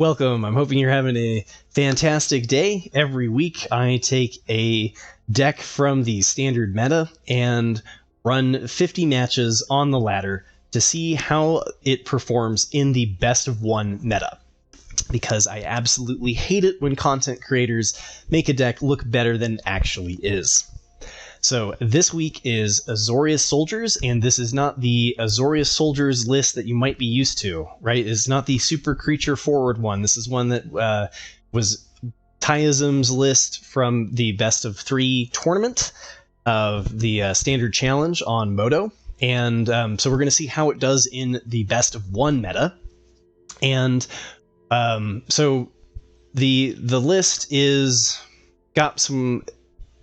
Welcome. I'm hoping you're having a fantastic day. Every week I take a deck from the standard meta and run 50 matches on the ladder to see how it performs in the best of one meta. Because I absolutely hate it when content creators make a deck look better than it actually is. So this week is Azorius Soldiers, and this is not the Azorius Soldiers list that you might be used to, right? It's not the super creature forward one. This is one that was ThaisM's list from the best of 3 tournament of the standard challenge on Moto. And so we're going to see how it does in the best of 1 meta. And so the list is got some...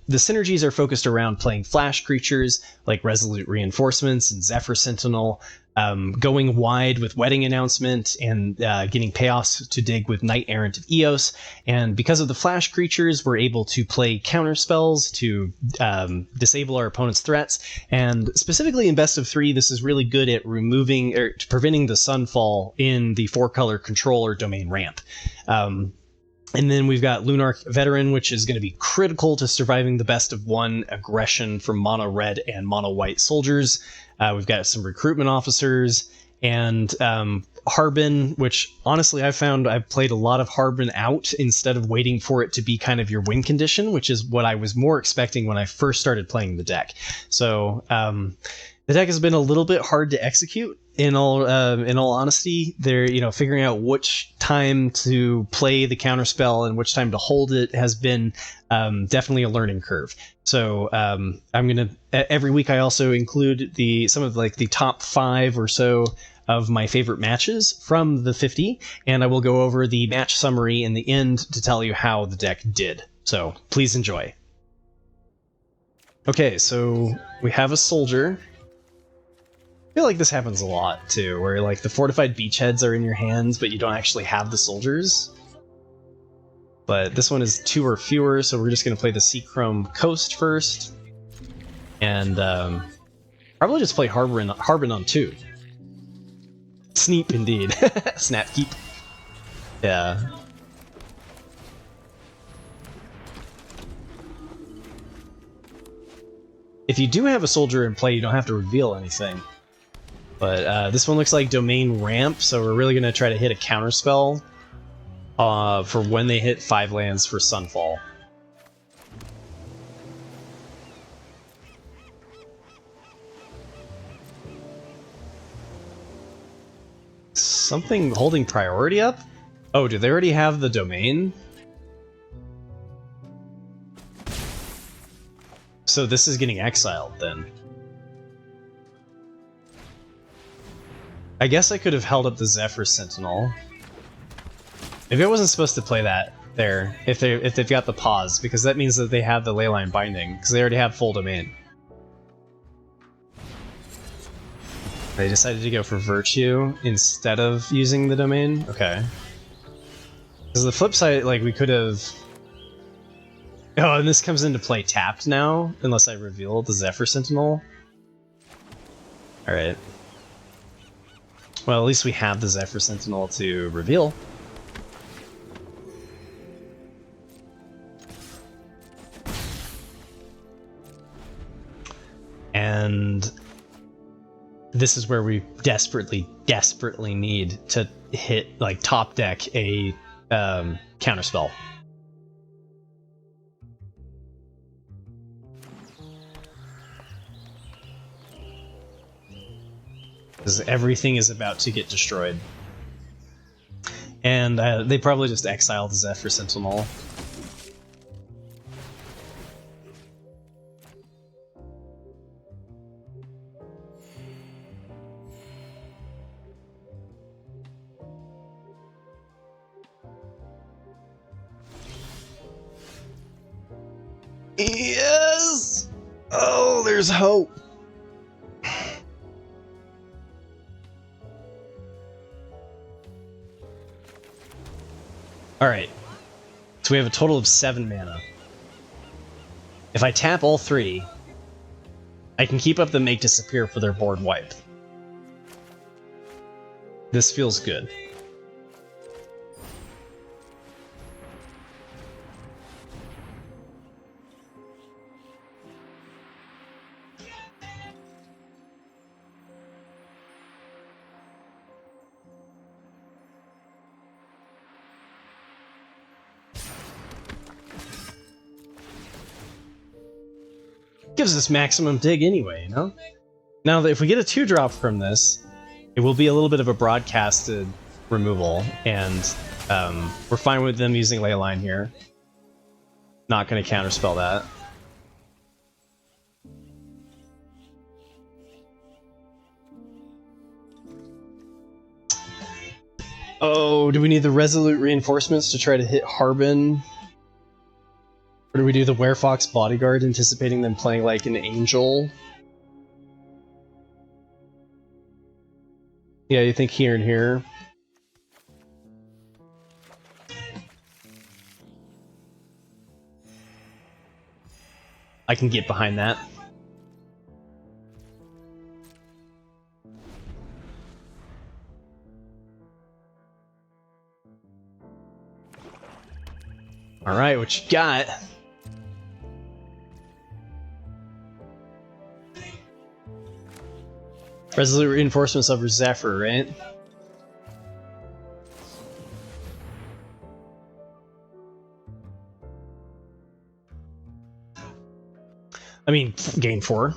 The synergies are focused around playing flash creatures like Resolute Reinforcements and Zephyr Sentinel, going wide with Wedding Announcement, and getting payoffs to dig with Knight Errant of Eos. And because of the flash creatures, we're able to play counterspells to disable our opponent's threats. And specifically in best of 3, this is really good at removing or preventing the Sunfall in the 4-color control or domain ramp. And then we've got Lunarch Veteran, which is going to be critical to surviving the best of 1 aggression from mono red and mono white soldiers. We've got some recruitment officers and Harbin, which honestly I've found I've played a lot of Harbin out instead of waiting for it to be kind of your win condition, which is what I was more expecting when I first started playing the deck. So the deck has been a little bit hard to execute. In all honesty, they're figuring out which time to play the counterspell and which time to hold it has been definitely a learning curve. So I'm gonna every week I also include some of the top 5 or so of my favorite matches from the 50, and I will go over the match summary in the end to tell you how the deck did. So please enjoy. Okay, so we have a soldier. I feel like this happens a lot too, where the fortified beachheads are in your hands, but you don't actually have the soldiers. But this one is 2 or fewer, so we're just going to play the Seachrome Coast first, and probably just play Harbin on 2. Sneap indeed. Snap keep. Yeah. If you do have a soldier in play, you don't have to reveal anything. But this one looks like domain ramp, so we're really going to try to hit a counterspell for when they hit 5 lands for Sunfall. Something holding priority up? Oh, do they already have the domain? So this is getting exiled then. I guess I could have held up the Zephyr Sentinel. Maybe I wasn't supposed to play that there if they've got the pause, because that means that they have the Leyline Binding, because they already have full domain. They decided to go for Virtue instead of using the domain? Okay. Because the flip side, we could have... Oh, and this comes into play tapped now, unless I reveal the Zephyr Sentinel. Alright. Well, at least we have the Zephyr Sentinel to reveal. And this is where we desperately need to hit, top deck a counterspell. Because everything is about to get destroyed. And they probably just exiled the Zephyr Sentinel. Yes! Oh, there's hope! Alright, so we have a total of 7 mana. If I tap all 3, I can keep up the Make Disappear for their board wipe. This feels good. Gives us maximum dig anyway, you know? Now, if we get a 2-drop from this, it will be a little bit of a broadcasted removal, and we're fine with them using Leyline here. Not going to counterspell that. Oh, do we need the Resolute Reinforcements to try to hit Harbin? Or do we do the Werefox Bodyguard, anticipating them playing like an Angel? Yeah, you think here and here? I can get behind that. Alright, what you got? Resolute Reinforcements over Zephyr, right? I mean, gain 4.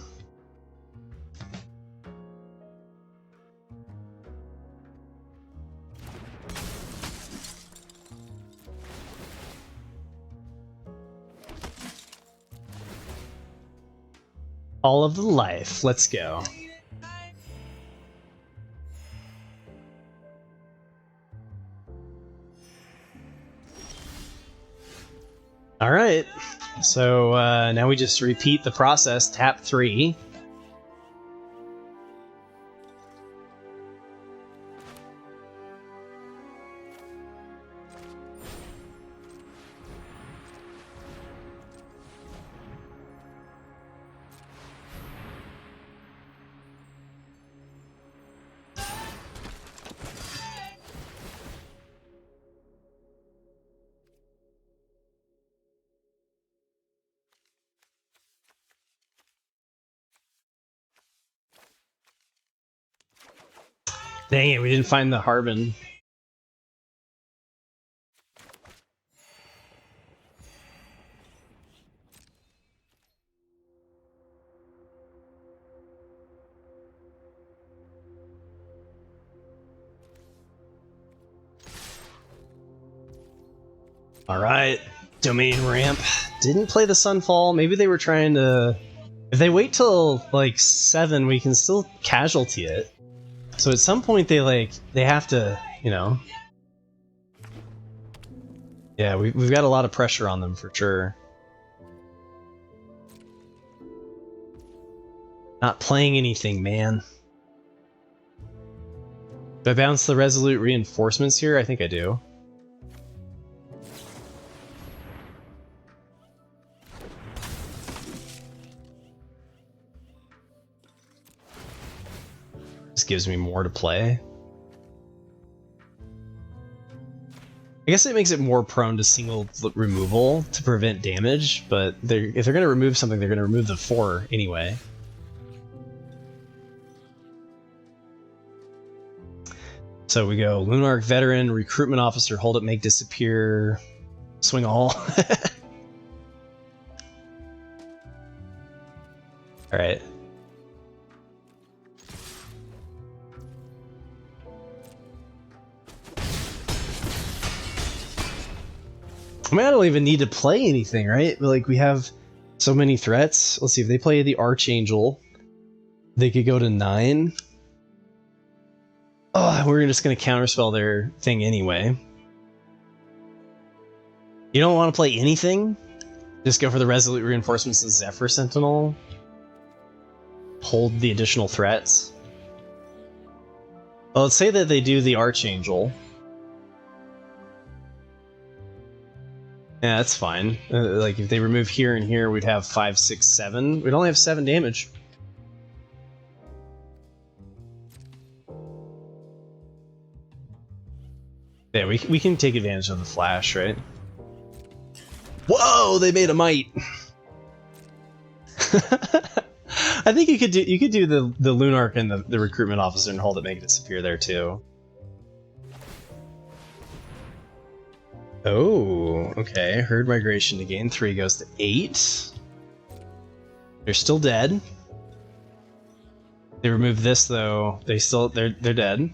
All of the life. Let's go. All right. So now we just repeat the process. Tap 3. Dang it, we didn't find the Harbin. Alright, domain ramp. Didn't play the Sunfall. Maybe they were trying to... If they wait till, like, 7, we can still casualty it. So at some point they have to, you know... Yeah, we've got a lot of pressure on them for sure. Not playing anything, man. Do I bounce the Resolute Reinforcements here? I think I do. This gives me more to play. I guess it makes it more prone to single removal to prevent damage, but if they're going to remove something, they're going to remove the 4 anyway. So we go Lunarch Veteran, Recruitment Officer, hold it, make disappear, swing all. Alright. I mean, I don't even need to play anything, right? Like, we have so many threats. Let's see, if they play the Archangel, they could go to 9. Oh, we're just going to counterspell their thing anyway. You don't want to play anything? Just go for the Resolute Reinforcements and Zephyr Sentinel. Hold the additional threats. Well, let's say that they do the Archangel. Yeah, that's fine. Like, if they remove here and here, we'd have 5, 6, 7. We'd only have 7 damage. Yeah, we can take advantage of the flash, right? Whoa, they made a might. I think you could do the Lunarch and the Recruitment Officer and hold it, make it disappear there too. Oh, okay. Herd Migration to gain 3 goes to 8. They're still dead. They remove this though. They're dead.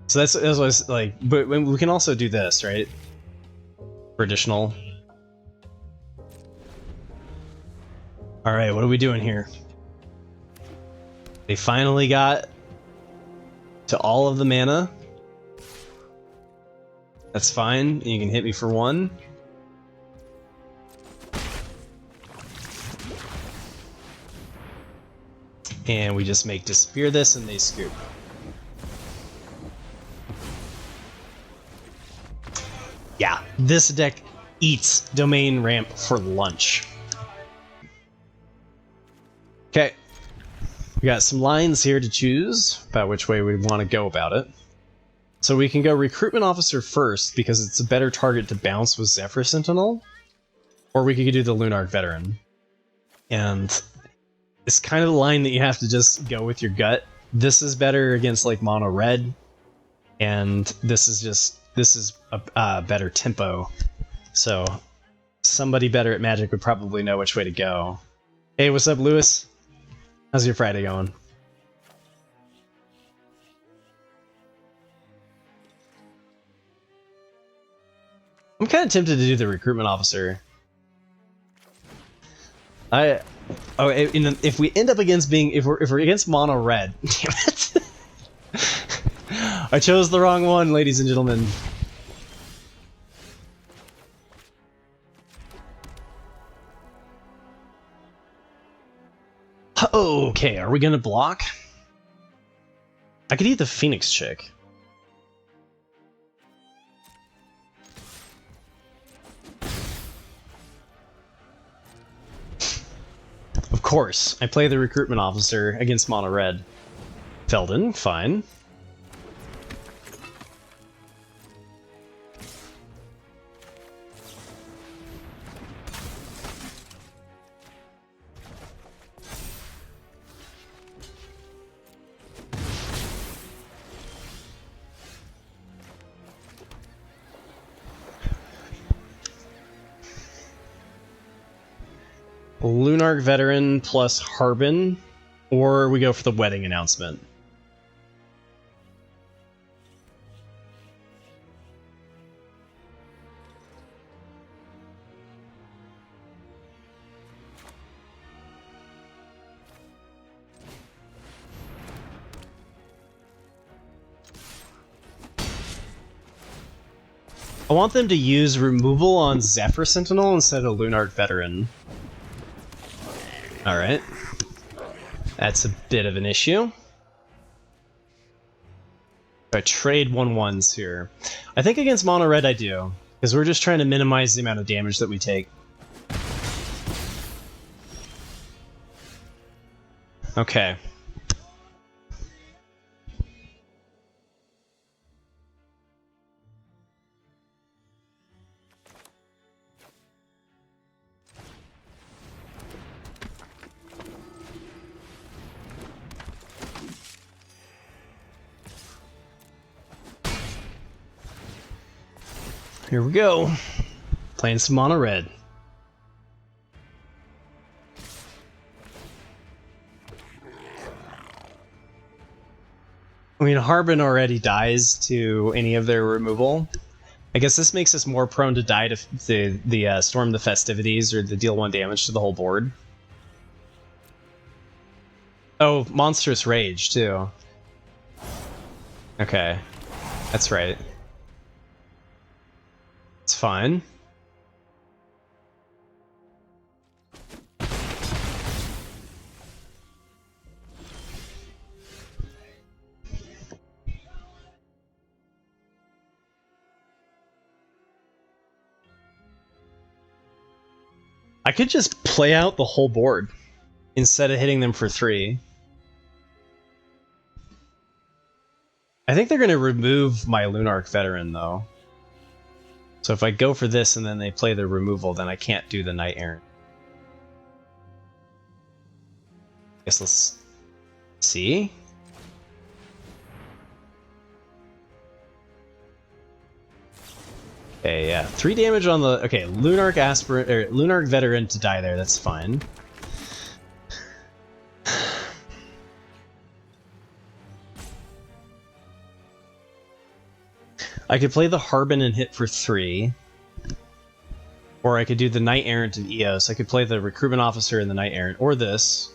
So that's what I was like. But we can also do this, right? For additional. All right, what are we doing here? They finally got to all of the mana. That's fine. You can hit me for 1. And we just make disappear this and they scoop. Yeah, this deck eats Domain Ramp for lunch. Okay. We got some lines here to choose about which way we want to go about it. So we can go Recruitment Officer first because it's a better target to bounce with Zephyr Sentinel. Or we could do the Lunarch Veteran. And it's kind of the line that you have to just go with your gut. This is better against like mono red. And this is a better tempo. So somebody better at Magic would probably know which way to go. Hey, what's up, Lewis? How's your Friday going? I'm kind of tempted to do the Recruitment Officer. If we end up against if we're against mono red, damn it! I chose the wrong one, ladies and gentlemen. Okay, are we gonna block? I could eat the Phoenix chick. Of course, I play the Recruitment Officer against mono red. Felden, fine. Lunarch Veteran plus Harbin, or we go for the wedding announcement. I want them to use removal on Zephyr Sentinel instead of Lunarch Veteran. Alright. That's a bit of an issue. I trade 1/1s here. I think against mono red I do, because we're just trying to minimize the amount of damage that we take. Okay. Here we go. Playing some mono red. I mean, Harbin already dies to any of their removal. I guess this makes us more prone to die to the Storm the Festivities or the deal 1 damage to the whole board. Oh, Monstrous Rage, too. Okay. That's right. It's fine. I could just play out the whole board instead of hitting them for 3. I think they're going to remove my Lunarch Veteran, though. So if I go for this and then they play the removal, then I can't do the Knight Errant. Guess let's see. Okay, yeah, 3 damage on the. Okay, Lunarch Veteran to die there. That's fine. I could play the Harbin and hit for 3. Or I could do the Knight Errant and Eos. I could play the Recruitment Officer and the Knight Errant. Or this.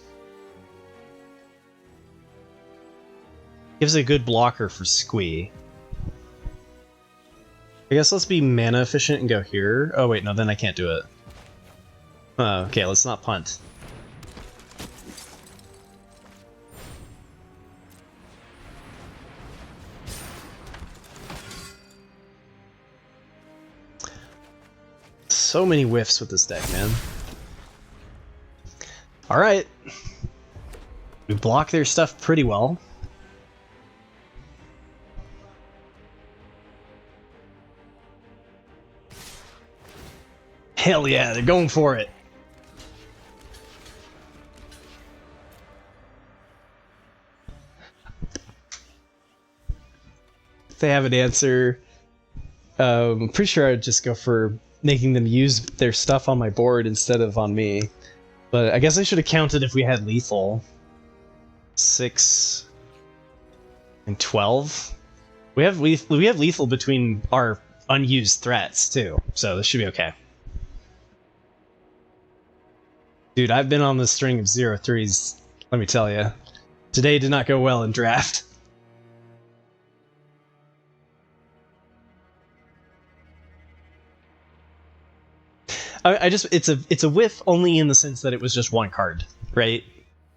Gives a good blocker for Squee. I guess let's be mana efficient and go here. Oh wait, no, then I can't do it. Okay, let's not punt. So many whiffs with this deck, man. Alright. We block their stuff pretty well. Hell yeah, they're going for it. If they have an answer, I'm pretty sure I'd just go for making them use their stuff on my board instead of on me. But I guess I should have counted if we had lethal. 6 and 12. We have lethal between our unused threats too, so this should be okay. Dude, I've been on this string of 0-3s, let me tell you. Today did not go well in draft. It's a whiff only in the sense that it was just one card, right?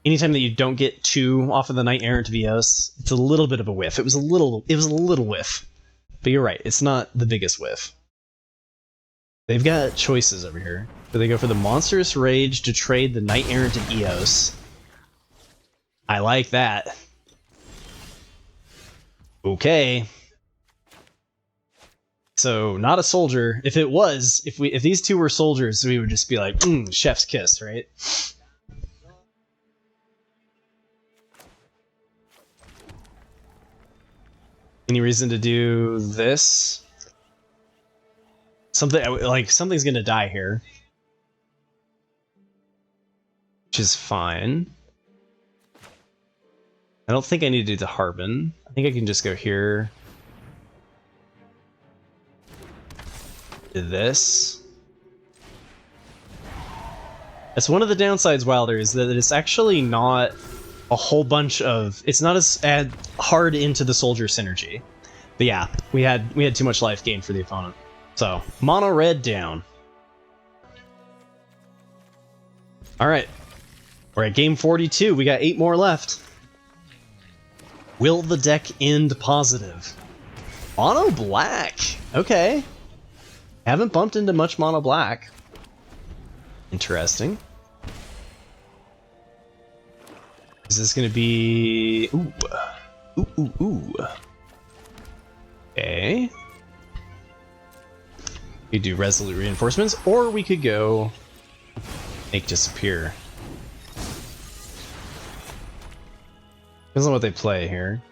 Anytime that you don't get 2 off of the Knight Errant VOs, it's a little bit of a whiff. It was a little whiff. But you're right, it's not the biggest whiff. They've got choices over here. Do they go for the Monstrous Rage to trade the Knight Errant and Eos? I like that. Okay. So, not a soldier. If it was, if these two were soldiers, we would just be like, chef's kiss, right? Any reason to do this? Something's gonna die here. Which is fine. I don't think I need to do the Harbin. I think I can just go here. Do this. That's one of the downsides, Wilder, is that it's actually not a whole bunch of... It's not as hard into the soldier synergy. But yeah, we had too much life gain for the opponent. So, mono red down. Alright. We're at game 42. We got 8 more left. Will the deck end positive? Mono black. Okay. Haven't bumped into much mono black. Interesting. Is this going to be... Ooh. Ooh, ooh, ooh. Okay. We could do Resolute Reinforcements, or we could go Make Disappear. Depends on what they play here.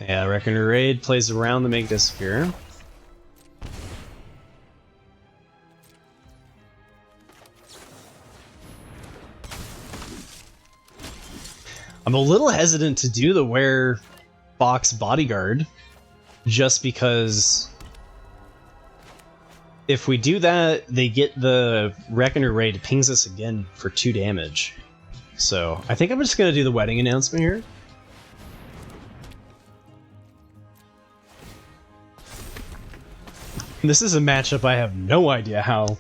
Yeah, Reckoner Raid plays around the Make Disappear. I'm a little hesitant to do the Wear Box Bodyguard, just because if we do that, they get the Reckoner Raid, pings us again for 2 damage. So I think I'm just going to do the wedding announcement here. This is a matchup I have no idea how.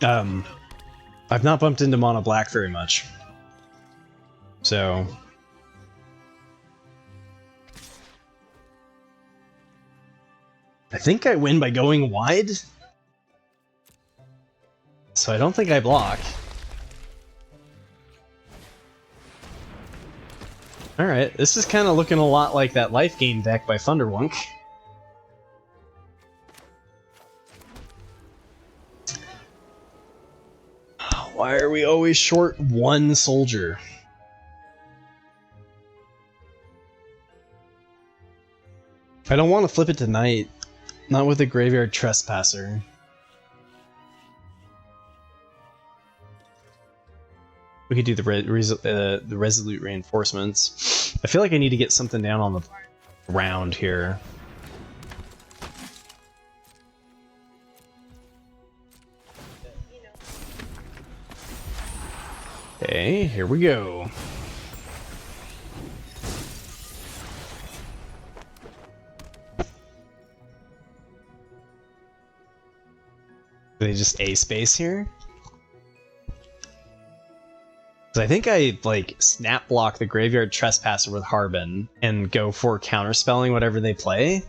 I've not bumped into mono black very much. So... I think I win by going wide. So I don't think I block. Alright, this is kind of looking a lot like that life gain deck by Thunderwunk. Why are we always short 1 soldier? I don't want to flip it tonight. Not with a Graveyard Trespasser. We could do the Resolute Reinforcements. I feel like I need to get something down on the round here. Okay, here we go. Do they just A space here? Because I think I like snap block the Graveyard Trespasser with Harbin and go for counterspelling whatever they play.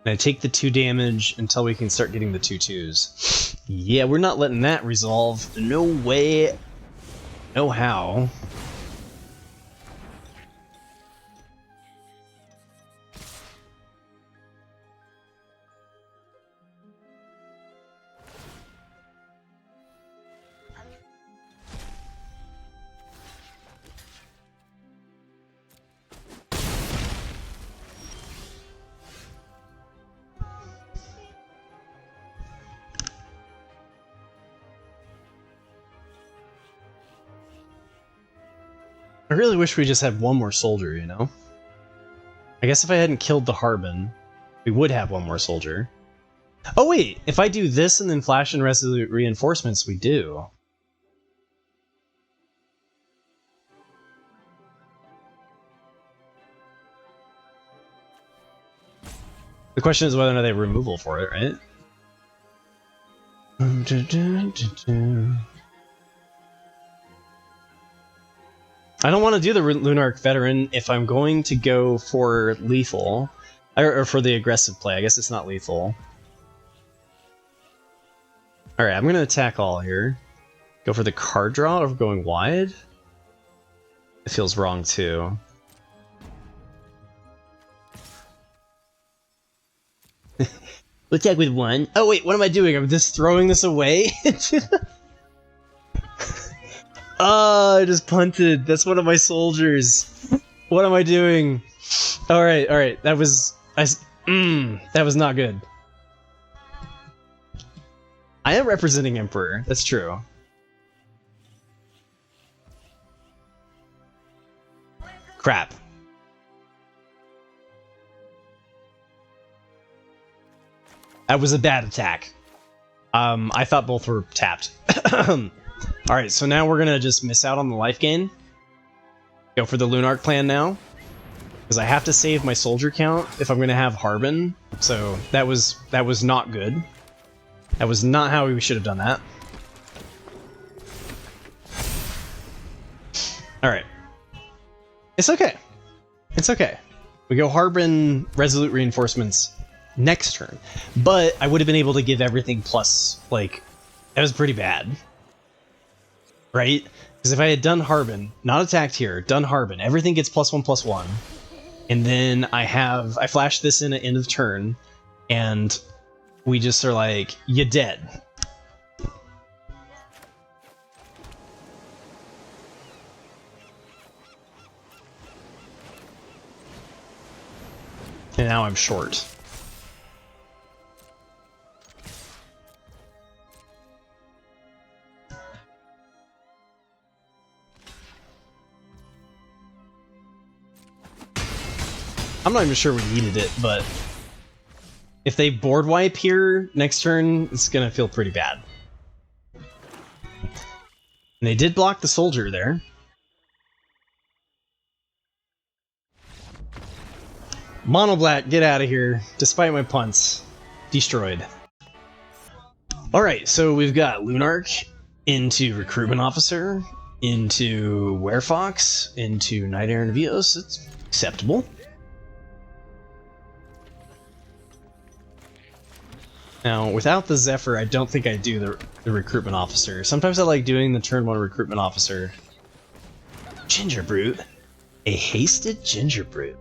And I take the 2 damage until we can start getting the 2/2s. Yeah, we're not letting that resolve. No way. No how. I really wish we just had one more soldier, you know? I guess if I hadn't killed the Harbin, we would have one more soldier. Oh wait, if I do this and then flash and resolute reinforcements, we do. The question is whether or not they have removal for it, right? I don't want to do the Lunarch Veteran if I'm going to go for lethal, or for the aggressive play. I guess it's not lethal. Alright, I'm going to attack all here. Go for the card draw or going wide? It feels wrong too. Attack with 1. Oh wait, what am I doing? I'm just throwing this away? Oh, I just punted. That's one of my soldiers. What am I doing? Alright, alright. That was... that was not good. I am representing Emperor. That's true. Crap. That was a bad attack. I thought both were tapped. Alright, so now we're gonna just miss out on the life gain. Go for the Lunarch plan now. Because I have to save my soldier count if I'm gonna have Harbin. So that was not good. That was not how we should have done that. Alright. It's okay. It's okay. We go Harbin Resolute Reinforcements next turn. But I would have been able to give everything plus, like, that was pretty bad. Right? Because if I had done Harbin, not attacked here, done Harbin, everything gets +1/+1. And then I flash this in at end of turn, and we just are like, you're dead. And now I'm short. I'm not even sure we needed it, but if they board wipe here next turn, it's gonna feel pretty bad. And they did block the soldier there. Mono Black, get out of here. Despite my punts. Destroyed. Alright, so we've got Lunarch into Recruitment Officer, into Werefox, into Knight Errant of Eos. It's acceptable. Now, without the Zephyr, I don't think I do the Recruitment Officer. Sometimes I like doing the turn 1 Recruitment Officer. Ginger Brute. A hasted Ginger Brute.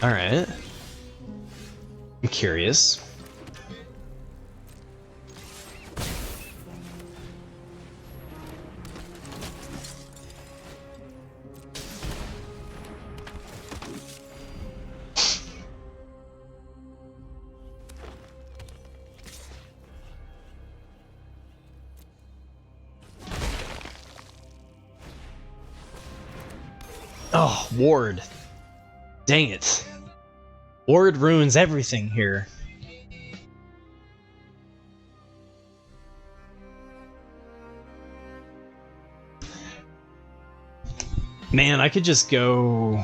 Alright. I'm curious. Oh, Ward. Dang it. Ward ruins everything here. Man, I could just go.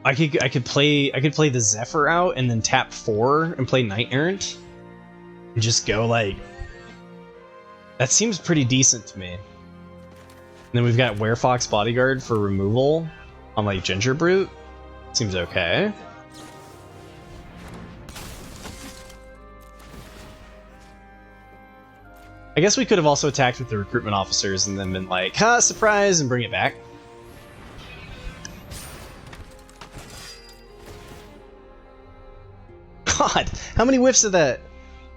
I could play the Zephyr out and then tap 4 and play Knight Errant and just go like. That seems pretty decent to me. And then we've got Werefox Bodyguard for removal on like Ginger Brute. Seems okay. I guess we could have also attacked with the recruitment officers and then been like, ha, surprise, and bring it back. God, how many whiffs of that?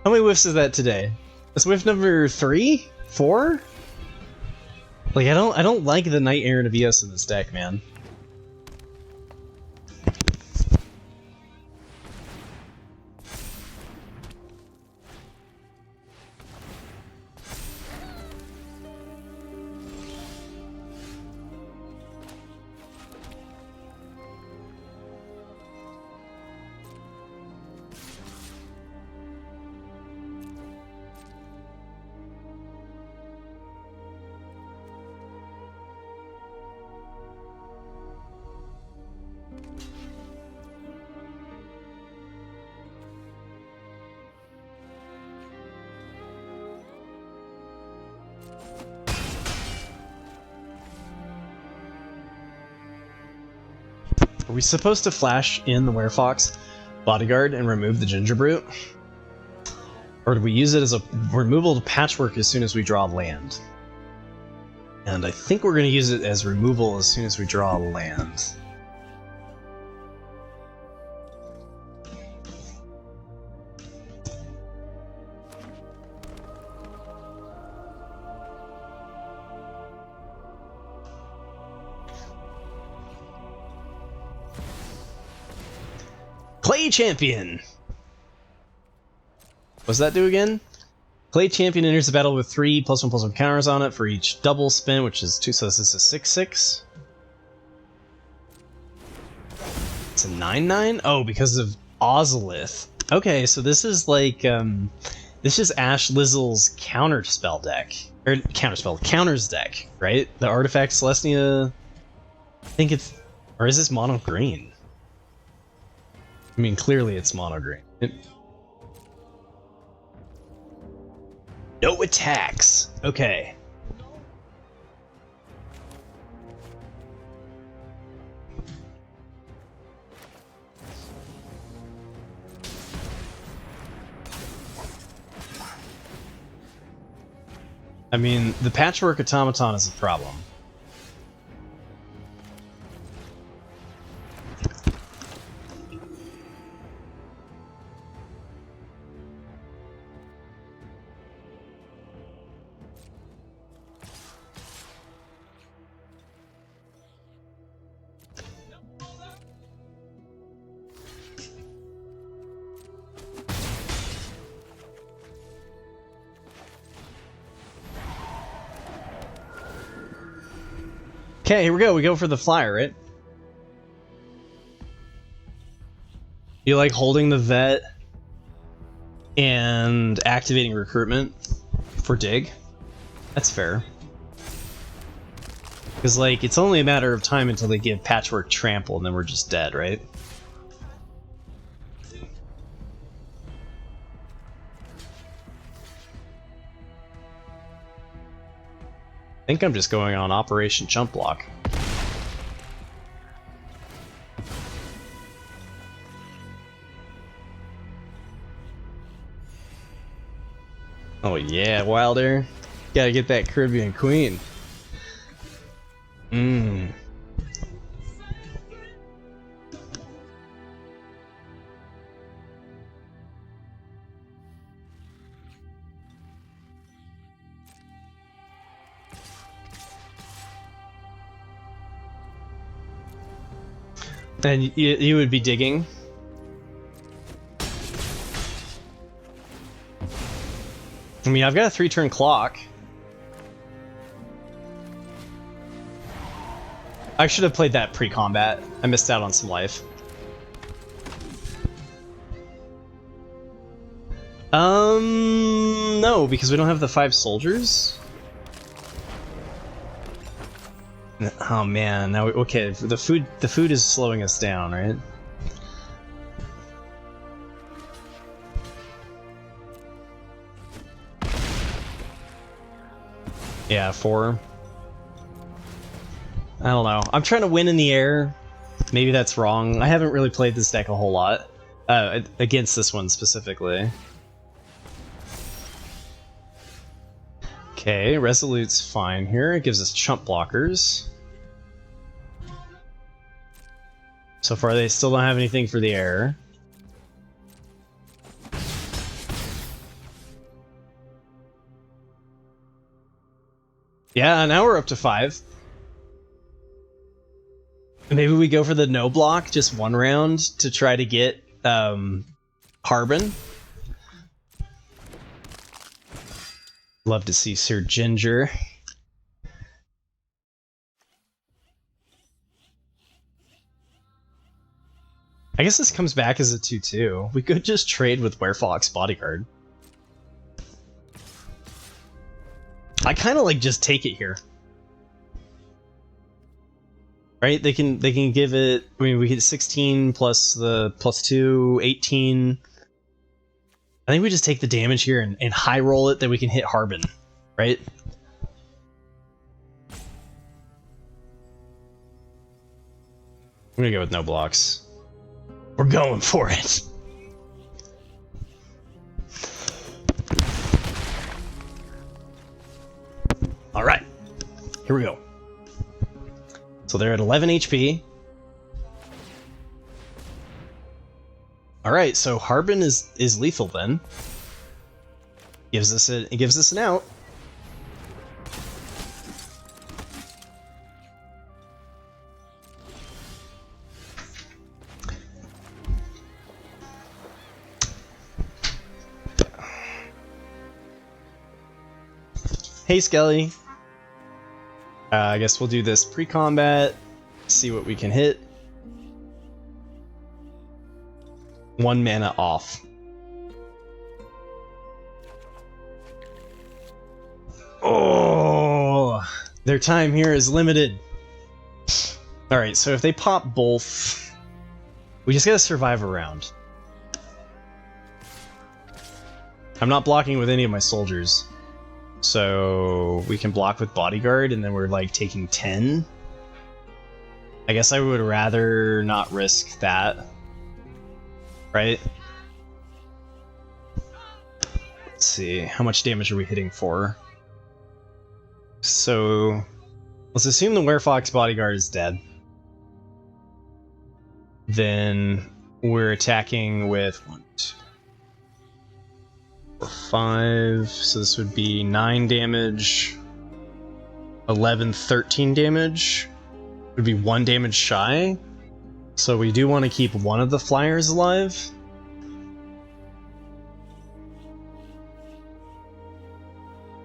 How many whiffs is that today? That's whiff number 3? 4? Like, I don't like the Knight Errant of EOS in this deck, man. Are we supposed to flash in the Werefox Bodyguard and remove the Ginger Brute? Or do we use it as a removal to patchwork as soon as we draw land? And I think we're going to use it as removal as soon as we draw land. Clay Champion! What's that do again? Clay Champion enters the battle with 3 +1/+1 counters on it for each double spin, which is 2, so this is a 6/6. It's a 9/9? Oh, because of Ozolith. Okay, so this is like, this is Ash Lizzle's counterspell deck. Or, counters deck, right? The Artifact Celestia... I think it's... Or is this mono green? I mean, clearly it's mono green. No attacks! Okay. I mean, the Patchwork Automaton is a problem. Okay, here we go. We go for the flyer, right? You like holding the vet and activating recruitment for dig? That's fair. Because, like, it's only a matter of time until they give Patchwork Trample and then we're just dead, right? I think I'm just going on Operation Chump Block. Oh yeah, Wilder. Gotta get that Caribbean Queen. Mmm. And you would be digging. I mean, I've got a 3-turn clock. I should have played that pre-combat. I missed out on some life. No, because we don't have the 5 soldiers. Oh man, now okay, the food is slowing us down, right? Yeah, 4. I don't know. I'm trying to win in the air. Maybe that's wrong. I haven't really played this deck a whole lot. Against this one specifically. Okay, Resolute's fine here. It gives us chump blockers. So far they still don't have anything for the air. Yeah, now we're up to 5. Maybe we go for the no block, just 1 round, to try to get Harbin. Love to see Sir Ginger. I guess this comes back as a 2/2. We could just trade with Werefox Bodyguard. I kind of like just take it here. Right? They can give it. I mean, we get 16 plus the +2, 18. I think we just take the damage here and high roll it, then we can hit Harbin, right? I'm gonna go with no blocks. We're going for it. All right, here we go. So they're at 11 HP. All right, so Harbin is lethal then. It gives us an out. Hey Skelly. I guess we'll do this pre-combat. See what we can hit. 1 mana off. Oh, their time here is limited. Alright, so if they pop both, we just gotta survive a round. I'm not blocking with any of my soldiers. So we can block with Bodyguard and then we're like taking 10. I guess I would rather not risk that. Right? Let's see, how much damage are we hitting for? So let's assume the Werefox Bodyguard is dead. Then we're attacking with 1, 2, 4, 5. So this would be 9 damage, 11, 13 damage. It would be 1 damage shy. So we do want to keep one of the flyers alive.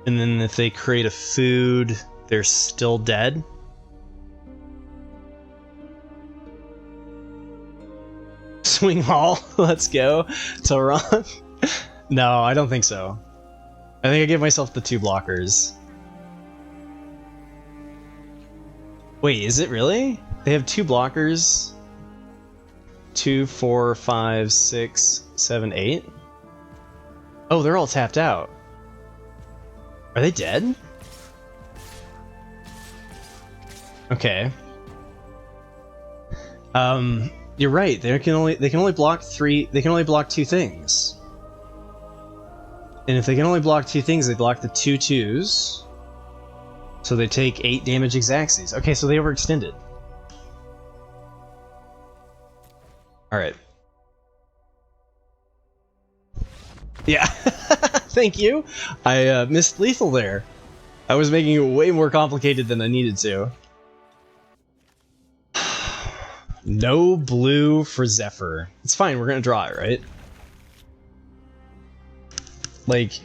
And then if they create a food, they're still dead. Swing Hall, let's go. Taran. No, I don't think so. I think I give myself the 2 blockers. Wait, is it really? They have 2 blockers. 2, 4, 5, 6, 7, 8. Oh, they're all tapped out. Are they dead? Okay. You're right. They can only block 3. They can only block 2 things. And if they can only block 2 things, they block the 2 2s. So they take 8 damage Xaxes. Okay, so they overextended. Alright. Yeah. Thank you. I missed lethal there. I was making it way more complicated than I needed to. No blue for Zephyr. It's fine, we're gonna draw it, right? Like,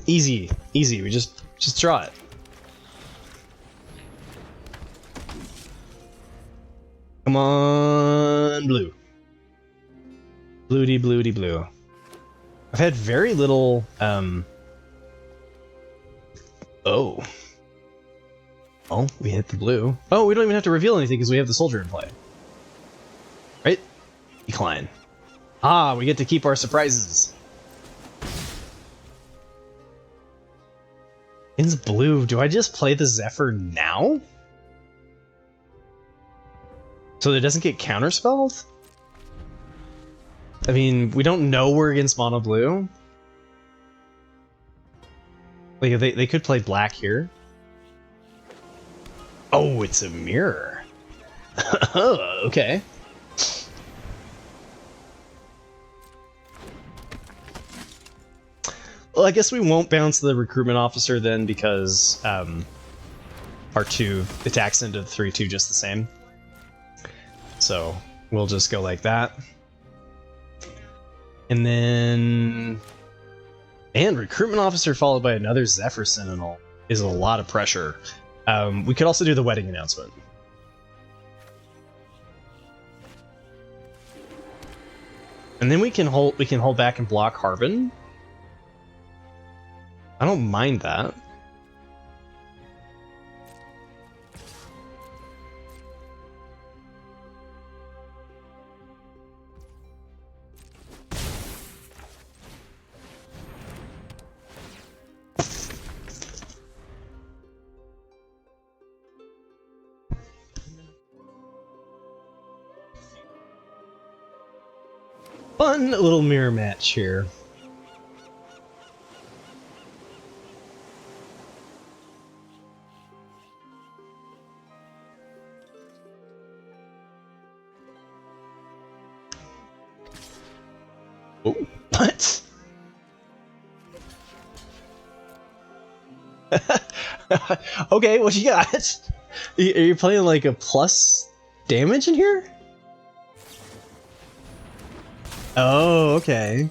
easy. Easy, we just draw it. Come on, blue. Bluey, bluey, blue. I've had very little, Oh. Oh, we hit the blue. Oh, we don't even have to reveal anything because we have the soldier in play. Right? Decline. Ah, we get to keep our surprises. In's blue. Do I just play the Zephyr now? So it doesn't get counterspelled? I mean, we don't know we're against mono blue. Like, they could play black here. Oh, it's a mirror. Okay. Well, I guess we won't bounce the recruitment officer then because our 2 attacks into the 3/2 just the same. So we'll just go like that. And then... And recruitment officer followed by another Zephyr Sentinel is a lot of pressure. We could also do the wedding announcement. And then we can hold back and block Harbin. I don't mind that. Fun little mirror match here. Oh, what? Okay, what you got? Are you playing like a plus damage in here? Oh, okay.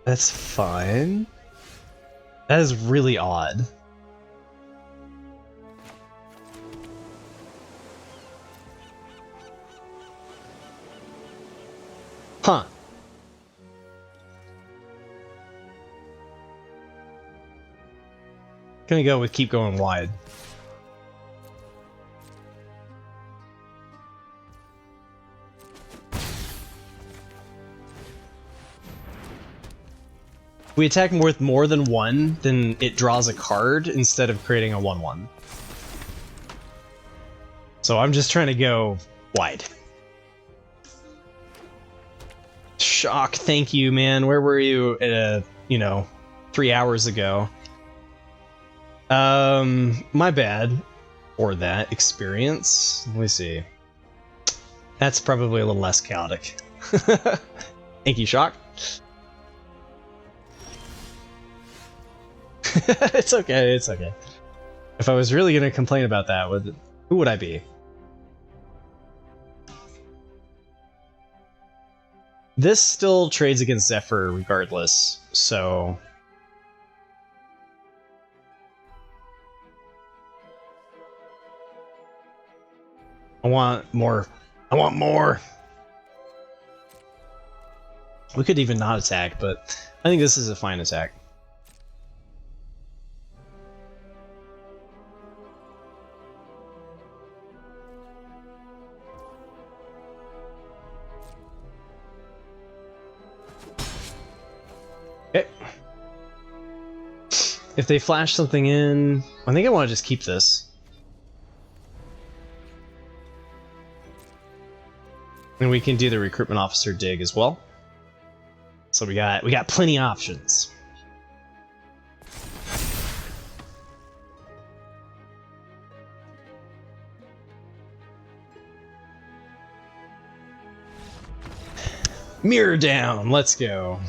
That's fine. That is really odd. Huh. Gonna go with keep going wide. We attack with more than 1, then it draws a card instead of creating a 1/1. So I'm just trying to go wide. Shock, thank you, man. Where were you at, 3 hours ago? My bad for that experience. Let me see. That's probably a little less chaotic. Thank you, Shock. It's okay, it's okay. If I was really gonna complain about that, who would I be? This still trades against Zephyr regardless, so... I want more. I want more! We could even not attack, but I think this is a fine attack. Okay. If they flash something in, I think I want to just keep this. And we can do the recruitment officer dig as well. So we got plenty of options. Mirror down, let's go.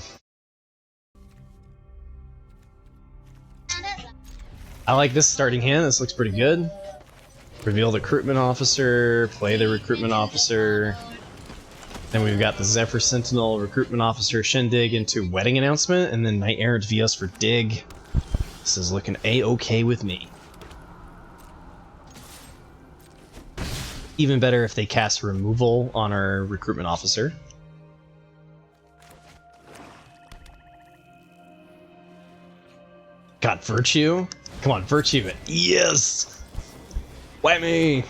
I like this starting hand, this looks pretty good. Reveal the recruitment officer, play the recruitment officer. Then we've got the Zephyr Sentinel, recruitment officer, Shindig into wedding announcement, and then Knight Errant Vios for dig. This is looking a-okay with me. Even better if they cast removal on our recruitment officer. Got Virtue. Come on, Virtue. Yes! Whammy!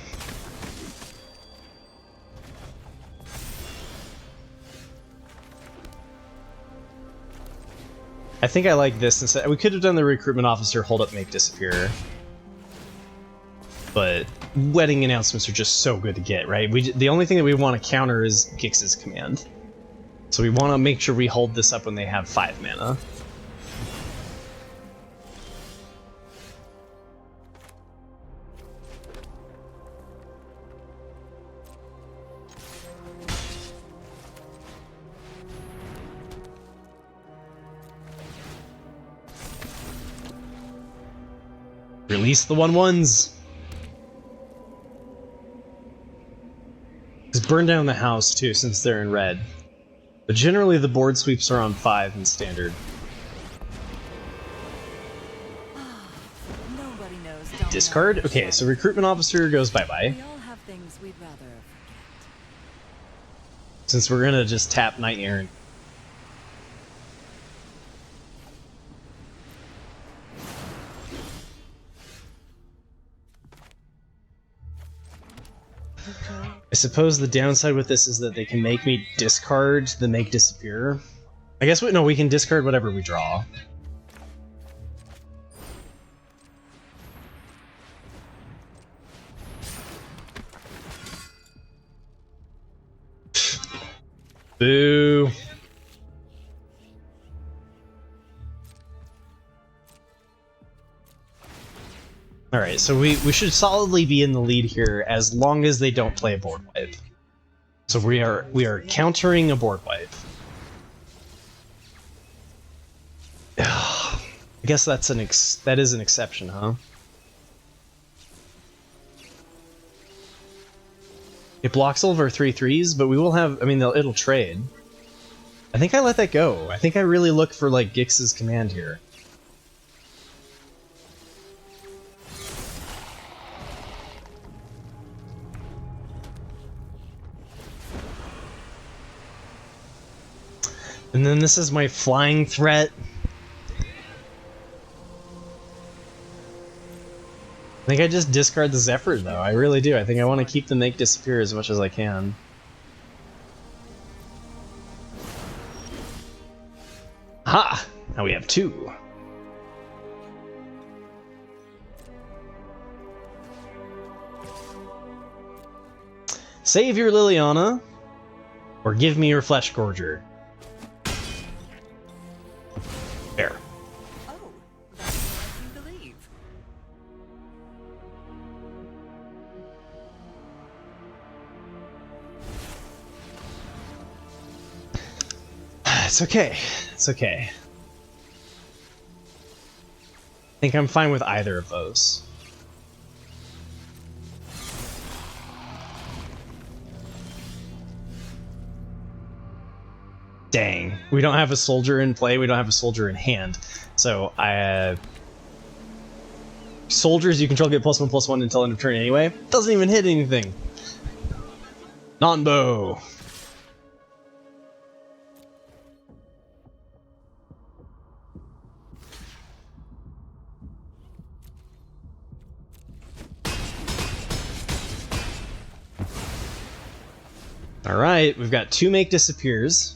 I think I like this instead. We could have done the recruitment officer hold up, make disappear. But wedding announcements are just so good to get, right? The only thing that we want to counter is Gix's command. So we want to make sure we hold this up when they have 5 mana. Release the 1/1s! Just burn down the house too, since they're in red. But generally the board sweeps are on 5 in standard. Discard? Okay, so recruitment officer goes bye-bye. Since we're gonna just tap Knight Errant. I suppose the downside with this is that they can make me discard the make disappear. I guess we can discard whatever we draw. Boo. Alright, so we should solidly be in the lead here as long as they don't play a board wipe. So we are countering a board wipe. I guess that is an exception, huh? It blocks all of our 3/3s, but we will have, I mean, it'll trade. I think I let that go. I think I really look for, like, Gix's command here. And then this is my flying threat. I think I just discard the Zephyr, though. I really do. I think I want to keep the make disappear as much as I can. Ha! Now we have 2. Save your Liliana, or give me your Flesh Gorger. Fair. Oh, that's what I believe. It's okay. It's okay. I think I'm fine with either of those. Dang, we don't have a soldier in play, we don't have a soldier in hand. So, soldiers you control get +1/+1 until end of turn anyway. Doesn't even hit anything. Non-bow. Alright, we've got 2 make disappears.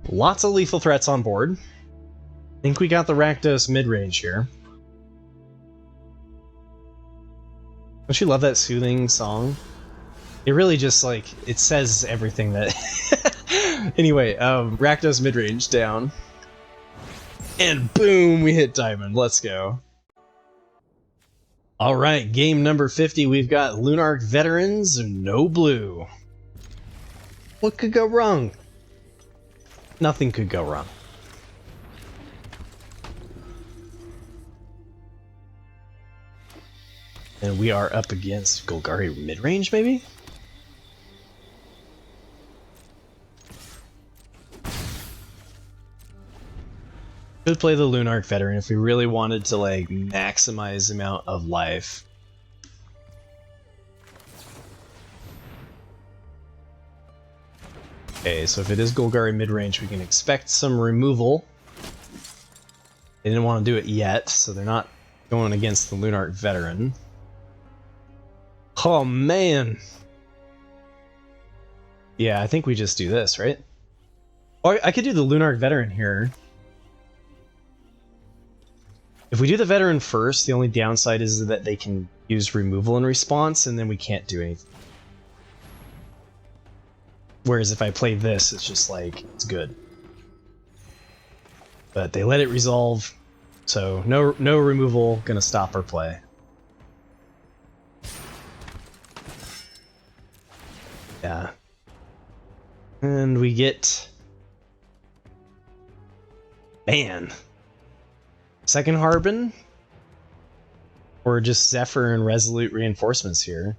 Lots of lethal threats on board. I think we got the Rakdos Midrange here. Don't you love that soothing song? It really just, like, it says everything that... Anyway, Rakdos Midrange down. And boom, we hit Diamond. Let's go. Alright, game number 50. We've got Lunarch Veterans, no blue. What could go wrong? Nothing could go wrong. And we are up against Golgari Midrange, maybe? Could play the Lunarch Veteran if we really wanted to, like, maximize the amount of life. Okay, so if it is Golgari Midrange, we can expect some removal. They didn't want to do it yet, so they're not going against the Lunarch Veteran. Oh, man! Yeah, I think we just do this, right? Or I could do the Lunarch Veteran here. If we do the Veteran first, the only downside is that they can use removal in response, and then we can't do anything. Whereas if I play this, it's just like, it's good. But they let it resolve, so no removal, gonna stop our play. Yeah. And we get... Man. Second Harbin? Or just Zephyr and Resolute Reinforcements here?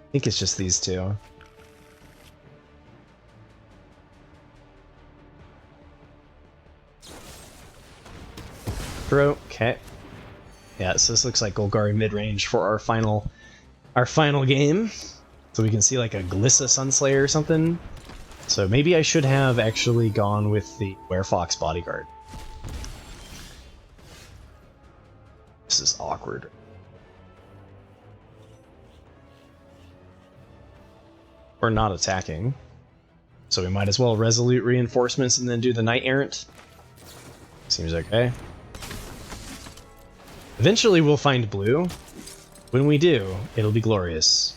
I think it's just these two. Bro, okay. Yeah, so this looks like Golgari Midrange for our final game. So we can see like a Glissa Sunslayer or something. So maybe I should have actually gone with the Werefox Bodyguard. This is awkward. We're not attacking. So we might as well Resolute Reinforcements and then do the Knight Errant. Seems okay. Eventually we'll find blue. When we do, it'll be glorious.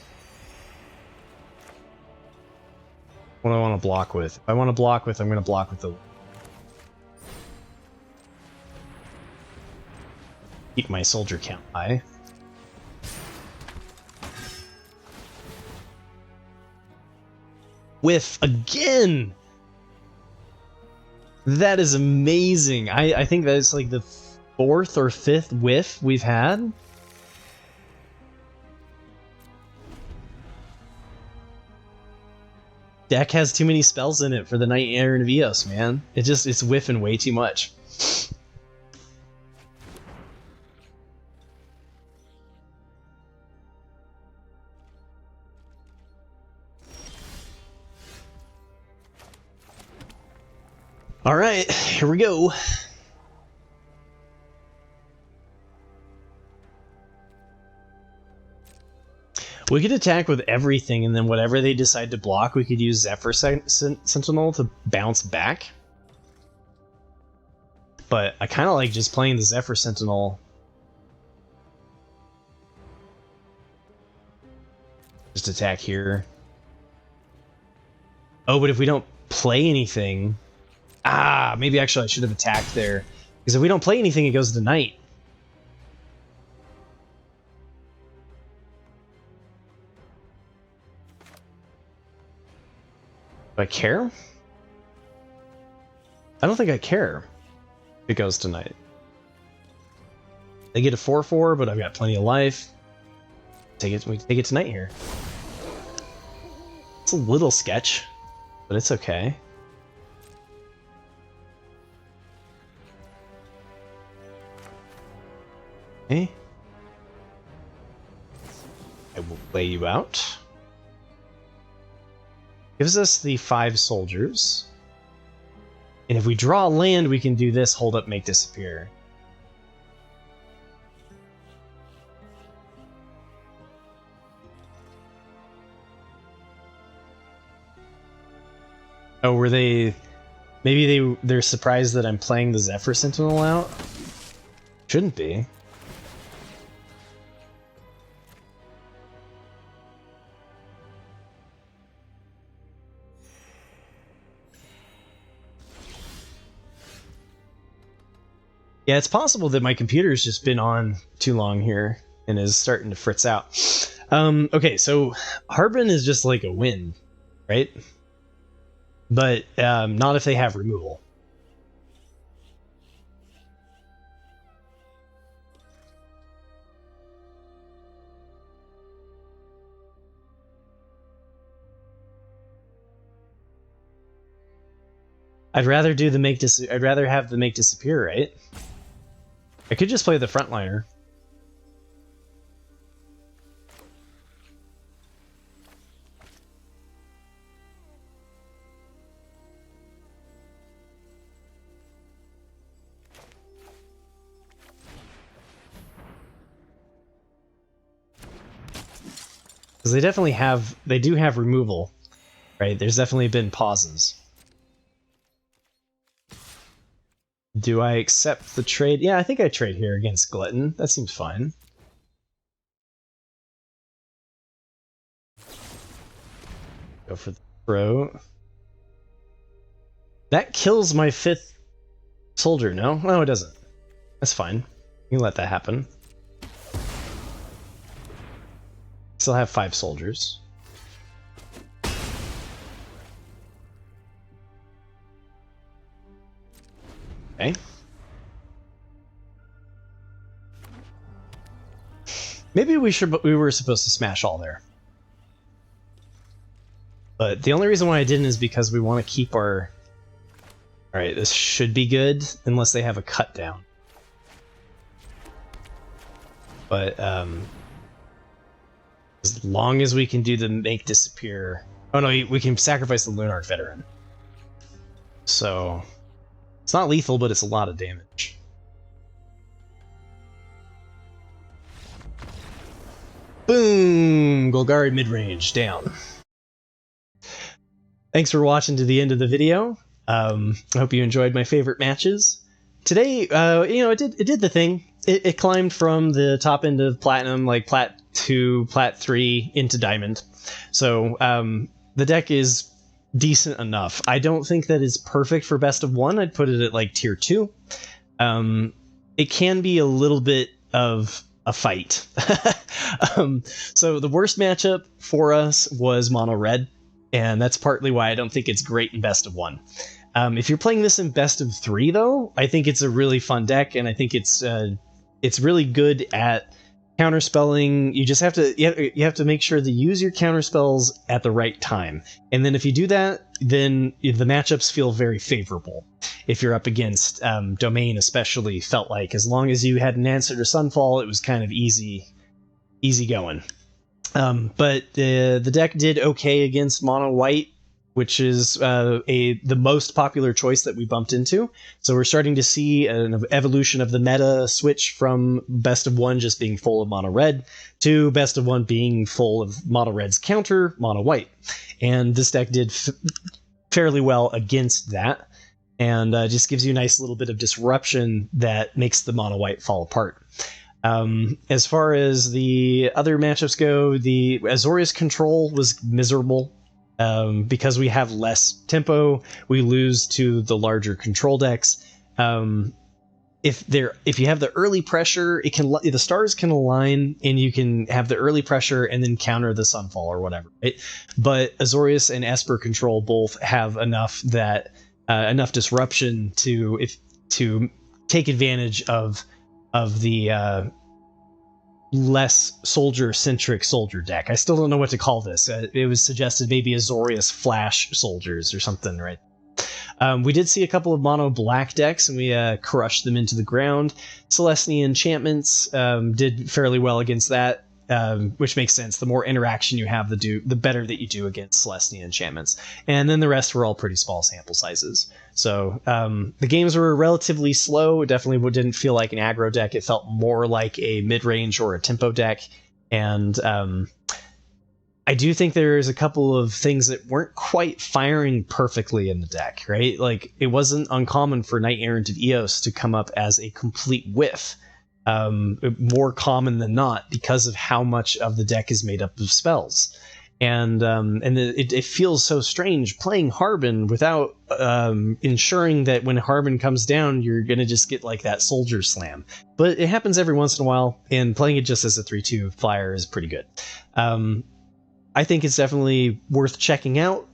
What do I want to block with? If I want to block with, I'm going to block with the... Keep my soldier count high. Whiff again! That is amazing. I think that is like the 4th or 5th whiff we've had. Deck has too many spells in it for the Knight Errant of Eos, man. It's whiffing way too much. Alright, here we go. We could attack with everything, and then whatever they decide to block, we could use Zephyr Sentinel to bounce back. But I kind of like just playing the Zephyr Sentinel. Just attack here. Oh, but if we don't play anything... Ah, maybe actually I should have attacked there. Because if we don't play anything, it goes to Knight. Do I care? I don't think I care if it goes to Knight. They get a 4/4, but I've got plenty of life. We take it to Knight here. It's a little sketch, but it's okay. Okay. I will lay you out. Gives us the 5 soldiers. And if we draw land, we can do this, hold up, make disappear. Oh, were they... Maybe they're surprised that I'm playing the Zephyr Sentinel out? Shouldn't be. Yeah, it's possible that my computer's just been on too long here and is starting to fritz out. Okay, so Harbin is just like a win, right? But not if they have removal. I'd rather do the I'd rather have the make disappear, right? I could just play the frontliner. Because they do have removal, right? There's definitely been pauses. Do I accept the trade? Yeah, I think I trade here against Glutton. That seems fine. Go for the throw. That kills my 5th soldier, no? No, it doesn't. That's fine. You can let that happen. Still have 5 soldiers. Okay. Maybe we were supposed to smash all there. But the only reason why I didn't is because we want to keep our... Alright, this should be good, unless they have a cut down. But, as long as we can do the make disappear... Oh no, we can sacrifice the Lunarch Veteran. So... It's not lethal, but it's a lot of damage. Boom! Golgari Midrange down. Thanks for watching to the end of the video. I hope you enjoyed my favorite matches. Today, it did the thing. It climbed from the top end of Platinum, like Plat 2, Plat 3, into Diamond. So, the deck is decent enough. I don't think that it's perfect for best of 1. I'd put it at like tier 2. It can be a little bit of a fight. So the worst matchup for us was mono red, and that's partly why I don't think it's great in best of 1. If you're playing this in best of 3 though, I think it's a really fun deck, and I think it's really good at counterspelling. You just have to make sure to use your counterspells at the right time, and then if you do that, then the matchups feel very favorable. If you're up against Domain, especially, felt like as long as you had an answer to Sunfall, it was kind of easy going. But the deck did okay against mono white, which is the most popular choice that we bumped into. So we're starting to see an evolution of the meta switch from best of 1 just being full of mono red to best of 1 being full of mono red's counter mono white. And this deck did fairly well against that, and just gives you a nice little bit of disruption that makes the mono white fall apart. As far as the other matchups go, the Azorius control was miserable. Because we have less tempo, we lose to the larger control decks. If you have the early pressure, the stars can align, and you can have the early pressure and then counter the Sunfall or whatever. Right? But Azorius and Esper control both have enough disruption to take advantage of the less soldier-centric soldier deck. I still don't know what to call this. It was suggested maybe Azorius Flash Soldiers or something, right? We did see a couple of mono black decks, and we crushed them into the ground. Celestia Enchantments did fairly well against that, which makes sense. The more interaction you have, the better that you do against Celestia Enchantments. And then the rest were all pretty small sample sizes. So the games were relatively slow. It definitely didn't feel like an aggro deck. It felt more like a mid-range or a tempo deck. And I do think there's a couple of things that weren't quite firing perfectly in the deck, right? Like, it wasn't uncommon for Knight Errant of Eos to come up as a complete whiff. More common than not, because of how much of the deck is made up of spells. And it feels so strange playing Harbin without ensuring that when Harbin comes down, you're going to just get like that soldier slam. But it happens every once in a while, and playing it just as a 3/2 flyer is pretty good. I think it's definitely worth checking out,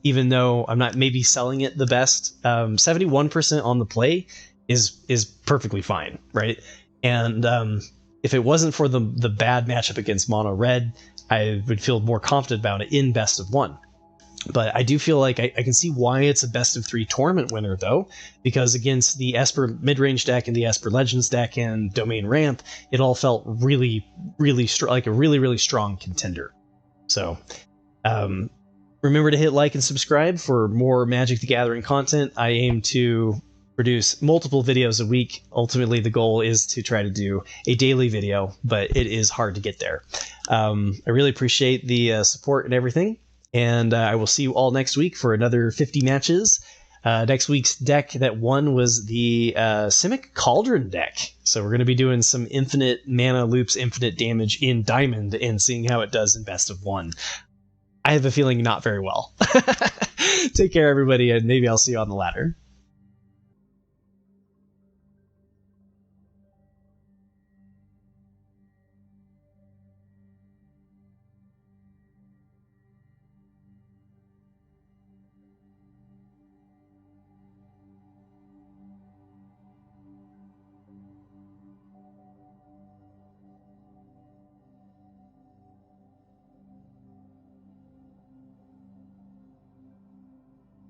even though I'm not maybe selling it the best. 71% on the play is perfectly fine, right? And if it wasn't for the bad matchup against mono red, I would feel more confident about it in best of 1. But I do feel like I can see why it's a best of 3 tournament winner, though, because against the Esper midrange deck and the Esper Legends deck and Domain Ramp, it all felt really, really like a really, really strong contender. So remember to hit like and subscribe for more Magic the Gathering content. I aim to produce multiple videos a week. Ultimately, the goal is to try to do a daily video, but it is hard to get there. I really appreciate the support and everything, and I will see you all next week for another 50 matches. Next week's deck that won was the Simic Cauldron deck. So we're going to be doing some infinite mana loops, infinite damage in Diamond, and seeing how it does in best of 1. I have a feeling not very well. Take care, everybody, and maybe I'll see you on the ladder.